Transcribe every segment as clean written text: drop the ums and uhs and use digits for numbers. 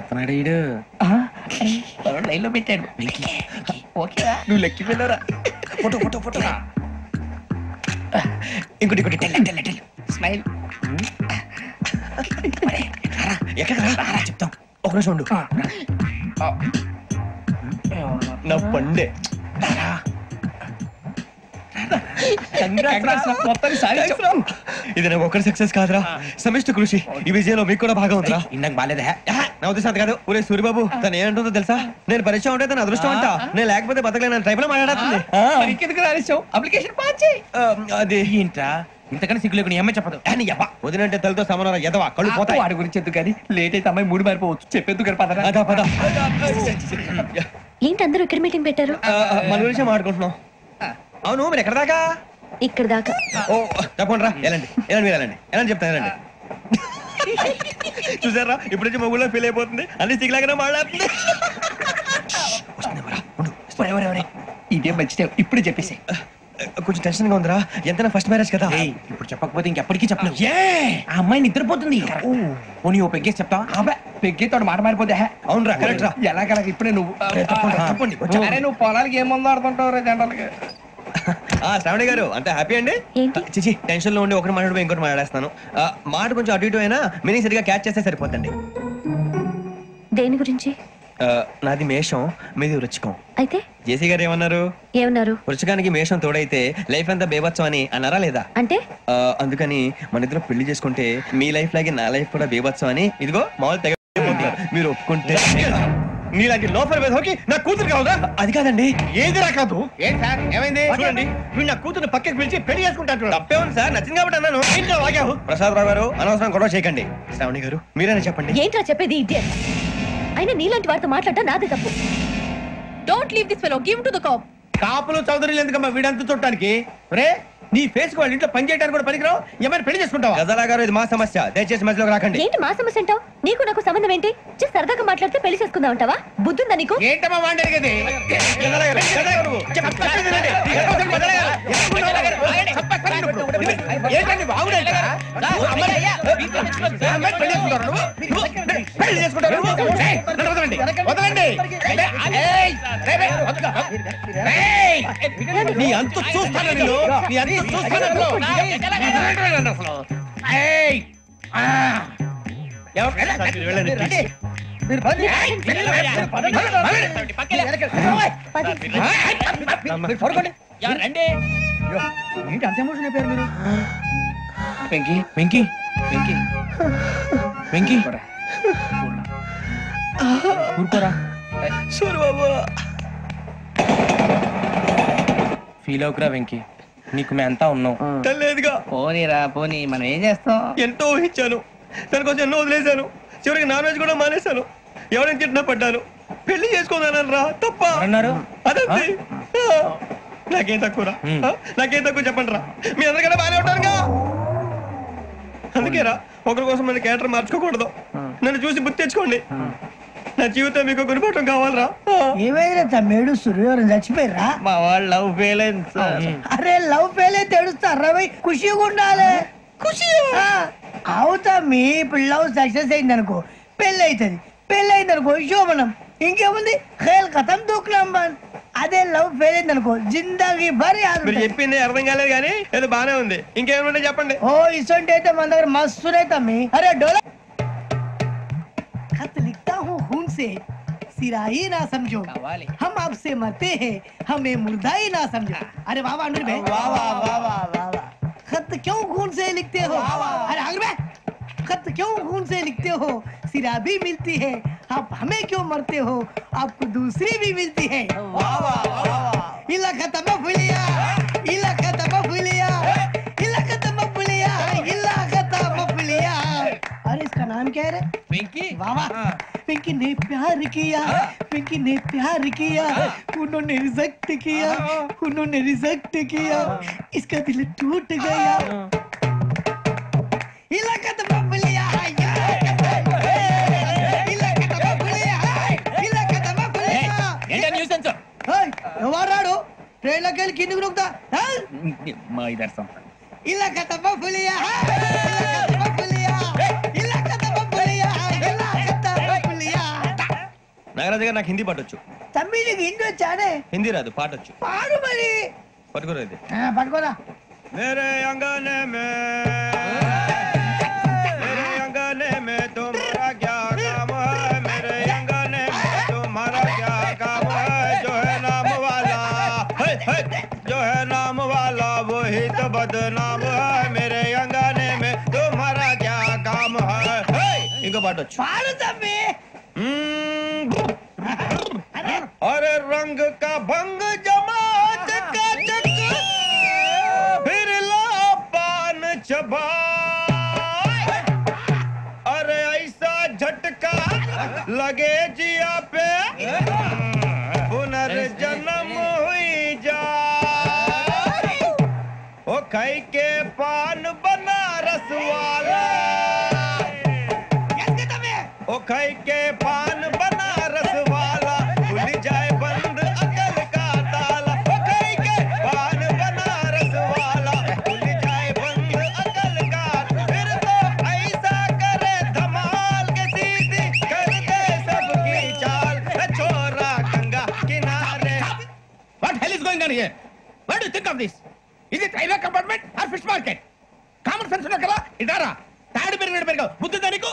చేస్తున్నాడు వీడు. లైన్లో పెట్టాడు. ఓకేరా, నువ్వు లెక్కి వెళ్ళరా. Photo photo photo. ఇంకోటి ఇంకోటి స్మైల్. ఎక్కడ చెప్తాం. ఒక నిమిషం ఉండు. నా పండే ఇది నాకు ఒక్కరి సక్సెస్ కాదురా, సమిష్టి కృషి. ఈ విజయంలో మీకు కూడా భాగం ఉందిరా. ఇందాక బాలేదా? నా ఉద్దేశం కాదు. ఊరే సూర్యబాబు తను ఏమంటుందో తెలుసా? నేను పరిచయం ఉంటే తన అదృష్టం అంట, నేను లేకపోతే బతకలేను ట్రైబ్ లో మాట్లాడుతుంది. అప్లికేషన్ పాస్ చేయి. అది ఏంట్రా ఇంతకన్నా సిగ్గు లేకుండా ఏమై చెప్పదు. వదినంటే తలతో సమానం ఎదవా, కళ్ళు పోతాయి. వాడి గురించి ఎందుకు కానీ లేట్ అయితే అమ్మాయి మూడు మారిపోవచ్చు. చెప్పేందుకు పద. ఏంటి అందరూ ఇక్కడ మీటింగ్ పెట్టారు? మన గురించి మాట్లాడుకుంటున్నాం. అవును మీరు ఎక్కడ దాకా? ఇక్కడ దాకా. ఓ తప్పకుండా రా. వెళ్ళండి మీరు వెళ్ళండి. ఎలా చెప్తాను వెళ్ళండి. చూసారా ఇప్పుడు నుంచి మొగుల్లో ఫీల్ అయిపోతుంది. అన్ని సిగ్లాగానే మాట్లాడుతుంది. ఇదే మంచి ఇప్పుడు చెప్పేసి. కొంచెం టెన్షన్ గా ఉందిరా. ఎంతైనా ఫస్ట్ మ్యారేజ్ కదా. ఇప్పుడు చెప్పకపోతే ఇంకెప్పటికీ చెప్పలేవు. ఆ అమ్మాయి నిద్రపోతుంది. పోనీ ఓ పెగ్గేసి చెప్తా. పెగ్గేతో మాట మారిపోతే. అవునరా కరెక్ట్ రా. ఎలాగలా ఇప్పుడే నువ్వు చెప్పండి. అరే నువ్వు పొలాలకి ఏం ముందు ఆడుతుంటావు రా జనరల్ గా. శ్రావణి గారు అంతా హ్యాపీ అండి? చిచి టెన్షన్ లో ఉండి ఒకటి మాట్లాడిపోయి ఇంకోటి మాట్లాడేస్తాను. మాట కొంచెం అటు ఇటు అయినా మీనింగ్ సరిగా క్యాచ్ చేస్తే సరిపోతండి. దేని గురించి? నాది మేషం, మీది వృచ్చికం. అయితే జేసీ గారు ఏమన్నారు? వృచ్చికానికి మేషం తోడైతే లైఫ్ అంతా బేబత్సం అని అన్నారా లేదా? అంటే అందుకని మన ఇద్దరు పెళ్లి చేసుకుంటే మీ లైఫ్ లాగే నా లైఫ్ కూడా బేబత్సం అని ఇదిగో మామూలు తెగ మీరు ఒప్పుకుంటే. నీలాంటి లోపల వేదోకి నా కూతురు కావదా? అది కాదండి. ఏది రాకాదు. ఏంటి సార్ ఏమైంది? చూడండి వీడు నా కూతురు పక్కకి పిలిచి పెళ్లి చేసుకుంటాడు. తప్పే ఉంది సార్, నచ్చింది కాబట్టి అన్నాను. ఇంట్లో వాగావు. ప్రసాద్ రావు గారు అనవసరం గొడవ చేయకండి. శ్రావణి గారు మీరైనా చెప్పండి. ఏంట్రా చెప్పేది? ఇడియట్. అయినా నీలాంటి వారితో మాట్లాడటం నాదే తప్పు. Don't leave this fellow, give to the cop. కాపులు చౌదరులు ఎందుకమ్మా వీడంతా చూడటానికి? రే నీ ఫేస్ వాళ్ళ ఇంట్లో పని చేయడానికి కూడా పనికిరావు. ఏమైనా పెళ్లి చేసుకుంటావా? గజాలా గారు ఇది మా సమస్య, దయచేసి మధ్యలోకి రాకండి. ఏంటి మా సమస్య అంటావు? నీకు నాకు సంబంధం ఏంటి? సరదాగా మాట్లాడితే పెళ్లి చేసుకుందాం అంటావా? బుద్ధుందా నీకు? ఏంటమ్మా వాడేది? ఏంటండి బాగుండే పెళ్లి చేసుకుంటారు. నీ అంత చూస్తాను నీ అంత చూస్తాను. ఏంటి అంత ఎమోషన్ అయిపోయారు మీరు? వెంకీ వెంకీ వెంకీ వెంకీ ఊరుకోరా. సూర్యబాబు ఫీల్ అవుకురా వెంకీ, నీకు మేము అంతా ఉన్నాం. తెలియదుగా. పోనీరా పోనీ, మనం ఏం చేస్తాం? ఎంతో ఊహించాను, దానికోసం ఎన్నో వదిలేశాను. చివరికి నాన్ వెజ్ కూడా మానేశాను. ఎవరైనా తిట్టినా పడ్డాను. పెళ్లి చేసుకోదానని రా తప్ప అన్నారు. అదంతే. నాకేం తక్కువ రా, నాకేం తక్కువ చెప్పండి రా. మీ అందరికన్నా బాగానే ఉంటారుగా. అందుకే రా ఒకరి కోసం మన క్యారెక్టర్ మార్చుకోకూడదు. నన్ను చూసి గుర్తు తెచ్చుకోండి. నా జీవితం మీకు గురిపటం కావాలరా. ఏమైనా తమ్మేడు సూర్యవరం చచ్చిపోయిరా? మా వాళ్ళు లవ్ ఫెయిల్ అయింది సార్. అరే లవ్ ఫెయిల్ అయితే ఏడుస్తారా? ఖుషిగా ఉండాలి. ఖుషి అవుతా. మీ ఇప్పుడు లవ్ సక్సెస్ అయింది అనుకో పెళ్ళి అవుతుంది. పెళ్ళి అయింది అనుకో శోభనం. ఇంకేముంది ఖేల్ కథం దూకునాం. అదే లవ్ ఫెయిల్ అయింది అనుకో జిందాగీ భారీ. మీరు చెప్పింది అర్థం కాలేదు కానీ ఏదో బానే ఉంది. ఇంకేమైనా చెప్పండి. ఓ ఇసొంటి అయితే మన దగ్గర మస్తు తమ్మి. అరే డోలా खत लिखता हूँ खून से, सिरा ही ना समझो, हम आपसे मरते हैं, हमें मुर्दा ही ना समझो. अरे वाह वाह अनुर भाई, वाह वाह वाह वाह वाह. खत क्यों खून से लिखते हो? अरे अनुर भाई खत क्यों खून से लिखते हो? सिरा भी मिलती है, आप हमें क्यों मरते हो? आपको दूसरी भी मिलती है. वाह वाह वाह. इला खत्म फुलिया, इला खत्म फुलिया, इला खत्म फुलिया, इला खत्म फुलिया. अरे इसका नाम क्या है? వెంకీ. वाह पिंकी ने प्यार किया, पिंकी ने प्यार किया, उन्होंने रिजेक्ट किया, उन्होंने रिजेक्ट किया, इसका दिल टूट गया. इलाका तो बबलिया है, इलाका तो बबलिया है, इलाका तो बबलिया. ఏంటా న్యూసెన్స్? ओए ఎవరాడు ట్రైన్ లోకి వెళ్ళి కిందికి రుకుతా? మా ఇదర్సం. इलाका तो बबलिया है, इलाका तो बबलिया, इलाका तो बबलिया, इलाका तो बबलिया. నాగరాజు గారు నాకు హిందీ పాటొచ్చు. తమ్మి నీకు హిందీ వచ్చానే? హిందీ రాదు, పాటొచ్చు. పాడు మరి. పట్టుకోరా ఇది. పట్టుకోరా. मेरे अंगने में तुम्हारा क्या काम है, मेरे अंगने में तुम्हारा क्या काम है, जो है नाम वाला जो है नाम वाला वही तो बदनाम है, मेरे अंगने में तुम्हारा क्या काम है. इनको बाटो पाడు तम्मी. अरे रंग का भंग जमा चकाचक फिर ला पान चबा, अरे ऐसा झटका लगे जिया पे पुनर्जन्म हुई जा, ओ खाई के पान बनारस वाला, ओ खाई के पान बनारस वाला खुल जाए बंद अकल का ताला, ओ खाई के पान बनारस वाला खुल जाए बंद अकल का, फिर तो ऐसा करे धमाल के सीधी कर दे सबकी चाल, छोरा गंगा किनारे. What hell is going on here? What do you think of this? Is it railway compartment or fish market? Common sense ఉన్న కదా ఇదారా తాడు పెరిగాడు బుద్ధి దానికి.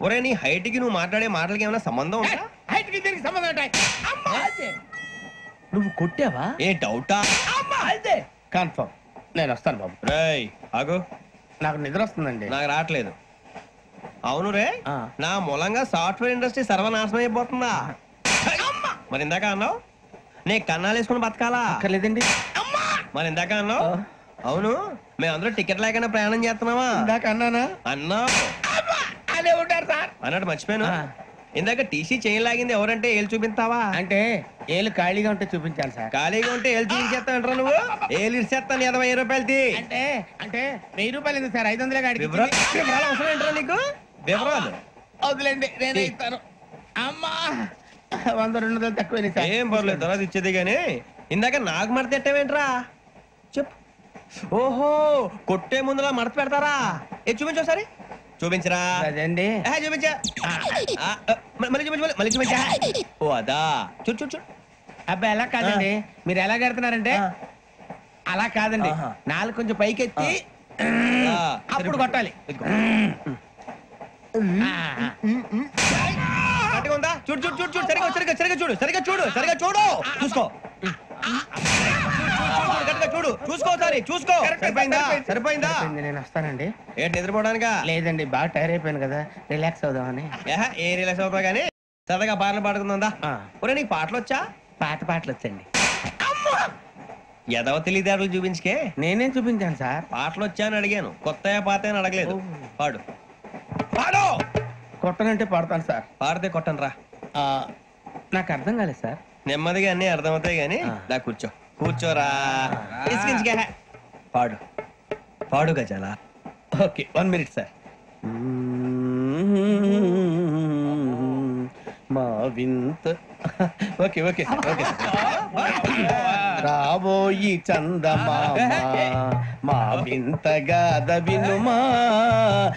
ఒరే నీ హైట్ కి నువ్వు మాట్లాడే మాటలకి ఏమైనా సంబంధం ఉందా? హైట్ కి దీనికి సంబంధం ఉంటాయి. అమ్మా నువ్వు కొట్టావా? ఏ డౌటా? అమ్మా అయితే కన్ఫర్మ్ నేను వస్తాను బాబు. రేయ్ ఆగు, నాకు నిద్ర వస్తుందండి. నాకు రావట్లేదు. అవును రే, నా మూలంగా సాఫ్ట్వేర్ ఇండస్ట్రీ సర్వనాశనం అయిపోతుందా? మరి ఇందాక అన్నావు నీ కన్నాలు వేసుకుని బతకాలా? అక్కర్లేదండి. మరి ఇందాక అన్నావు అవును మేమందరూ టికెట్ లేకుండా ప్రయాణం చేస్తున్నావా? ఇందాక అన్నానా? అన్నావు. అదే ఉంటారు సార్ అన్నట్టు మర్చిపోయాను. ఇందాక టీసీ చేయి లాగింది ఎవరంటే ఏళ్ళు చూపిస్తావా? అంటే ఏళ్ళు ఖాళీగా ఉంటే చూపించాలి సార్. ఖాళీగా ఉంటే ఏళ్ళు చూపించేస్తానంటారా నువ్వు? ఏళ్ళు ఇచ్చేస్తాను 20,000 రూపాయలది. అంటే అంటే 1000 రూపాయలు ఎందుకు సార్? 500 గాడి వివరాలు అవసరం ఏంట్రా నీకు? వివరాలు వదిలేండి నేనే ఇస్తాను. అమ్మా 100-200 తక్కువ సార్. ఏం పర్లేదు తర్వాత ఇచ్చేది గానీ ఇందాక నాకు మడత ఎట్టవేంట్రా చెప్పు. ఓహో కొట్టే ముందులా మడత పెడతారా? ఏ చూపించు ఒకసారి. చూపించరా? అదండి చూపించా. మళ్ళీ చూపించు, మళ్ళీ చూపించా. ఓ అదా చూడు చూడు చూడు. అబ్బాయి ఎలా కాదండి, మీరు ఎలా కడుతున్నారంటే అలా కాదండి. నాలుగు కొంచెం పైకెత్తి అప్పుడు కొట్టాలి. గట్టిగా ఉందా? చూడు చూడు చూడు చూడు సరిగా సరిగా సరిగా చూడు సరిగా చూడు సరిగా చూడు చూసుకో. గట్టిగా చూడు చూసుకో ఒకసారి చూసుకో. సరిపోయిందా? సరిపోయిందా? నేను వస్తానండి. ఏంటి నిద్రపోవడానికా? లేదండి బాగా టైర్ అయిపోయాను కదా రిలాక్స్ అవుదామని. ఏ రిలాక్స్ అవుతావు కానీ సరదాగా పాటలు పాడుకుందా? ఒరే నీకు పాటలు వచ్చా? పాటలు వచ్చండి. ఎదవ తెలివితేటలు చూపించుకే. నేనేం చూపించాను సార్? పాటలు వచ్చా అని అడిగాను, కొత్త పాత అని అడగలేదు. పాడు పాడు. కొట్టనంటే పాడతాను సార్. పాడితే కొట్టను రా. నాకు అర్థం కాలేదు సార్. నెమ్మదిగా అన్ని అర్థమవుతాయి గానీ దా కూర్చో. కూర్చోరా. పాడు పాడు గజాల. Okay 1 minute sir. మా వింత ఓకే ఓకే సార్ ఓకే రాబోయి చందమామ మా వింత గాథ వినుమా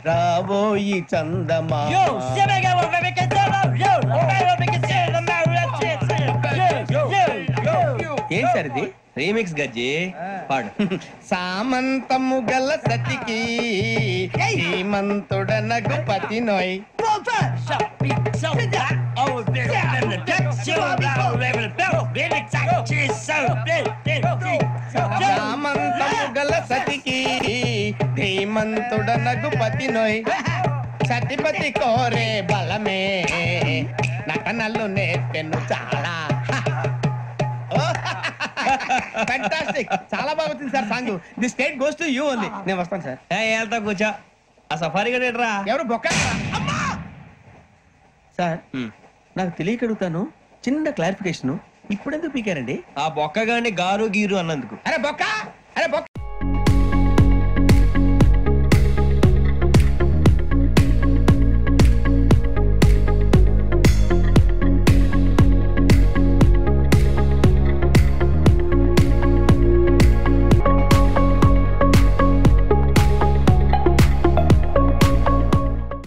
రాబోయి చందమామ. ఏం సార్ ఇది? రీమిక్స్ గజ్జి. పాడు. సామంతము గల సతికి హేమంతుడనగు పతి నోయ్. సామంతము గల సతికి ధీమంతుడనగు పతి నోయ్. సతిపతి కోరే బలమే నటనలు నేర్పెను చాలా. ఫ్యాంటాస్టిక్, చాలా బాగా వచ్చింది sir song. The state goes to you only. నేను వస్తాను సార్. వెళ్తా కూర్చో. ఆ సఫారీ గడేట్రా. ఎవరు బొక్క సార్? నాకు తెలియక అడుగుతాను, చిన్న క్లారిఫికేషన్. ఇప్పుడెందుకు పీకారండి? ఆ బొక్క గాని గారు గీరు అన్నందుకు. అరే బొక్క, అరే బొక్క.